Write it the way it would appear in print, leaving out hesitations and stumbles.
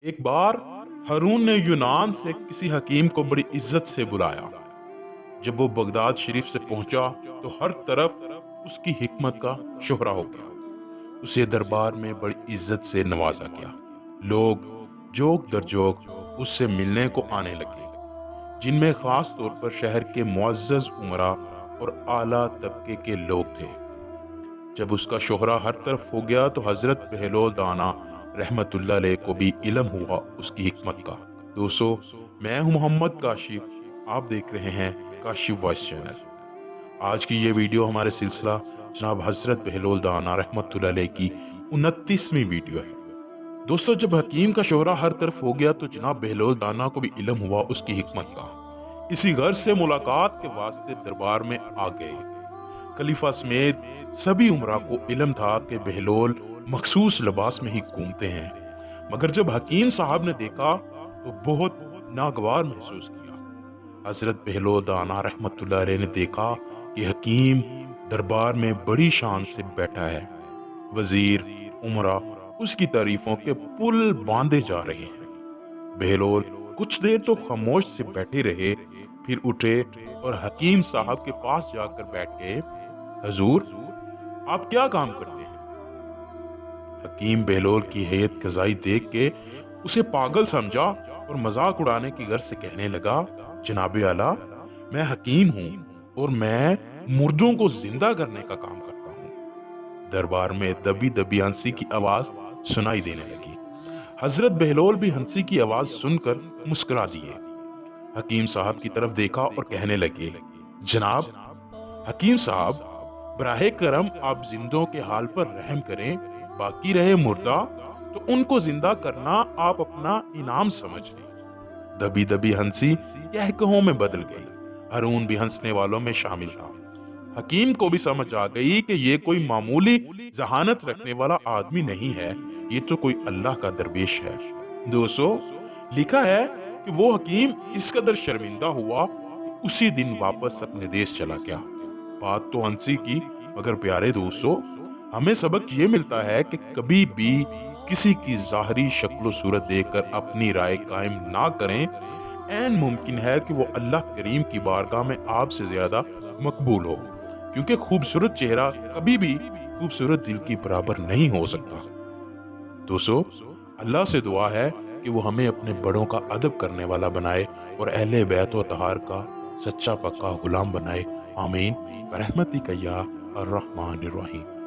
ایک بار ہارون نے یونان سے کسی حکیم کو بڑی عزت سے بلایا۔ جب وہ بغداد شریف سے پہنچا تو ہر طرف اس کی حکمت کا شہرا ہو گیا۔ اسے دربار میں بڑی عزت سے نوازا گیا۔ لوگ جوک در جوک اس سے ملنے کو آنے لگے، جن میں خاص طور پر شہر کے معزز امراء اور اعلیٰ طبقے کے لوگ تھے۔ جب اس کا شہرہ ہر طرف ہو گیا تو حضرت بہلول دانا رحمت اللہ علیہ کو بھی علم ہوا اس کی حکمت کا۔ دوستو، میں ہوں محمد کاشف، آپ دیکھ رہے ہیں کاشف وائس چینل۔ آج کی یہ ویڈیو ہمارے سلسلہ جناب حضرت بہلول دانا رحمت اللہ علیہ کی 29ویں ویڈیو ہے۔ دوستو، جب حکیم کا شہرہ ہر طرف ہو گیا تو جناب بہلول دانا کو بھی علم ہوا اس کی حکمت کا۔ اسی غرض سے ملاقات کے واسطے دربار میں آ گئے۔ خلیفہ سمیت سبھی امراء کو علم تھا کہ بہلول مخصوص لباس میں ہی گھومتے ہیں، مگر جب حکیم صاحب نے دیکھا تو بہت ناگوار محسوس کیا۔ حضرت بہلول دانا رحمت اللہ علیہ نے دیکھا کہ حکیم دربار میں بڑی شان سے بیٹھا ہے۔ وزیر امراء اس کی تعریفوں کے پل باندھے جا رہے ہیں۔ بہلول کچھ دیر تو خاموش سے بیٹھے رہے، پھر اٹھے اور حکیم صاحب کے پاس جا کر بیٹھے۔ حضور، آپ کیا کام کرتے ہیں؟ حکیم بہلول کی ہیئت قضائی دیکھ کے اسے پاگل سمجھا اور مذاق اڑانے کی غرض سے کہنے لگا، جناب اعلیٰ، میں حکیم ہوں اور میں مردوں کو زندہ کرنے کا کام کرتا ہوں۔ دربار میں دبی دبی ہنسی کی آواز سنائی دینے لگی۔ حضرت بہلول بھی ہنسی کی آواز سن کر مسکرا دیے۔ حکیم صاحب کی طرف دیکھا اور کہنے لگے، جناب حکیم صاحب، براہ کرم آپ زندوں کے حال پر رحم کریں، باقی رہے مردہ تو ان کو زندہ کرنا آپ اپنا انعام سمجھ لیں۔ دبی دبی ہنسی کہکہوں میں بدل گئی۔ ہارون بھی ہنسنے والوں میں شامل تھا۔ حکیم کو بھی سمجھ آ گئی کہ یہ کوئی معمولی ذہانت رکھنے والا آدمی نہیں ہے، یہ تو کوئی اللہ کا درویش ہے۔ دوستو، لکھا ہے کہ وہ حکیم اس قدر شرمندہ ہوا کہ اسی دن واپس اپنے دیش چلا گیا۔ بات تو ہنسی کی، مگر پیارے دوستو، ہمیں سبق یہ ملتا ہے کہ کبھی بھی کسی کی ظاہری شکل و صورت دیکھ کر اپنی رائے قائم نہ کریں۔ عین ممکن ہے کہ وہ اللہ کریم کی بارگاہ میں آپ سے زیادہ مقبول ہو، کیونکہ خوبصورت چہرہ کبھی بھی خوبصورت دل کی برابر نہیں ہو سکتا۔ دوستو، اللہ سے دعا ہے کہ وہ ہمیں اپنے بڑوں کا ادب کرنے والا بنائے اور اہل بیت و طہار کا سچا پکا غلام بنائے۔ آمین برحمتک یا الرحمن الرحیم۔